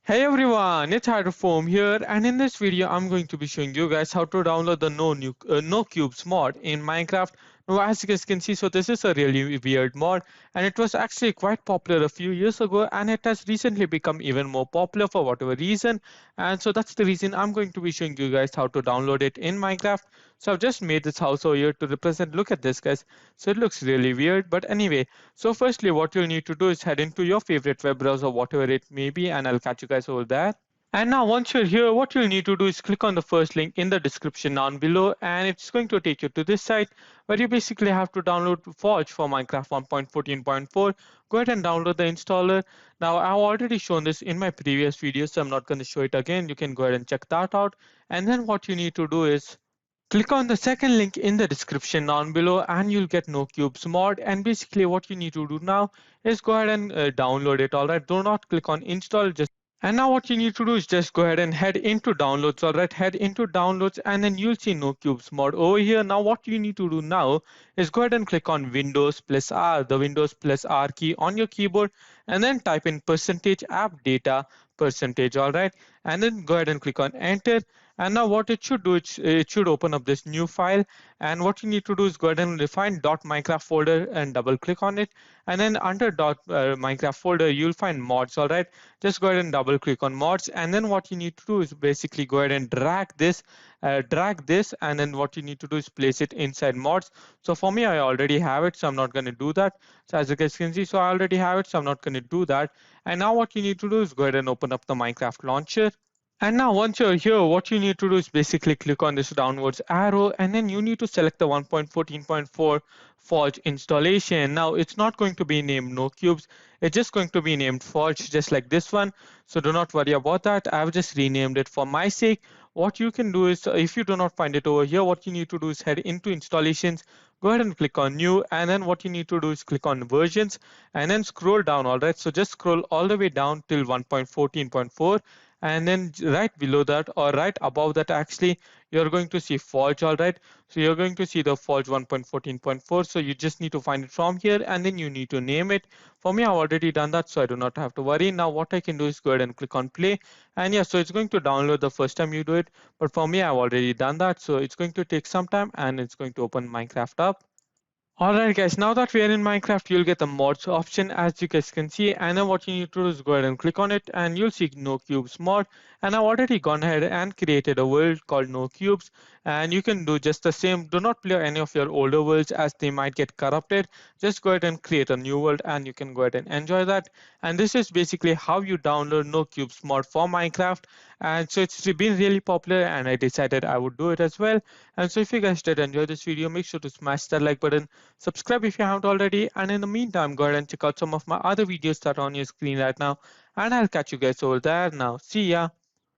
Hey everyone, it's Hydrofoam here, and in this video I'm going to be showing you guys how to download the NoCubes mod in Minecraft. Now as you guys can see, so this is a really weird mod, and it was actually quite popular a few years ago, and it has recently become even more popular for whatever reason. And so that's the reason I'm going to be showing you guys how to download it in Minecraft. So I've just made this house over here to represent. Look at this, guys. So it looks really weird, but anyway. So firstly, what you'll need to do is head into your favorite web browser, whatever it may be, and I'll catch you guys over there. And now once you're here, what you'll need to do is click on the first link in the description down below, and it's going to take you to this site where you basically have to download Forge for Minecraft 1.14.4. Go ahead and download the installer. Now I've already shown this in my previous video, so I'm not going to show it again. You can go ahead and check that out. And then what you need to do is click on the second link in the description down below and you'll get NoCubes mod. And basically what you need to do now is go ahead and download it. All right, do not click on install, just and now what you need to do is just go ahead and head into downloads. All right, head into downloads and then you'll see NoCubes mod over here. Now what you need to do now is go ahead and click on Windows plus R, the Windows plus R key on your keyboard, and then type in percentage app data percentage. All right, and then go ahead and click on enter. And now what it should do, it should open up this new file. And what you need to do is go ahead and find .minecraft folder and double click on it. And then under .minecraft folder, you'll find mods. All right, just go ahead and double click on mods. And then what you need to do is basically go ahead and drag this. And then what you need to do is place it inside mods. So for me, I already have it, so I'm not going to do that. So as you guys can see, so I already have it, so I'm not going to do that. And now what you need to do is go ahead and open up the Minecraft launcher. And now once you're here, what you need to do is basically click on this downwards arrow and then you need to select the 1.14.4 Forge installation. Now it's not going to be named NoCubes, it's just going to be named Forge just like this one. So do not worry about that. I've just renamed it for my sake. What you can do is if you do not find it over here, what you need to do is head into installations, go ahead and click on new, and then what you need to do is click on versions and then scroll down. All right, so just scroll all the way down till 1.14.4, and then right below that or right above that actually you're going to see Forge. All right, so you're going to see the Forge 1.14.4. so you just need to find it from here and then you need to name it. For me, I've already done that, so I do not have to worry. Now what I can do is go ahead and click on play, and yeah, so it's going to download the first time you do it, but for me I've already done that, so it's going to take some time and it's going to open Minecraft up. Alright guys, now that we are in Minecraft, you'll get the mods option as you guys can see, and then what you need to do is go ahead and click on it and you'll see NoCubes mod. And I've already gone ahead and created a world called NoCubes, and you can do just the same. Do not play any of your older worlds as they might get corrupted. Just go ahead and create a new world and you can go ahead and enjoy that. And this is basically how you download NoCubes mod for Minecraft. And so it's been really popular and I decided I would do it as well. And so if you guys did enjoy this video, make sure to smash that like button. Subscribe if you haven't already, and in the meantime, go ahead and check out some of my other videos that are on your screen right now, and I'll catch you guys over there now. See ya.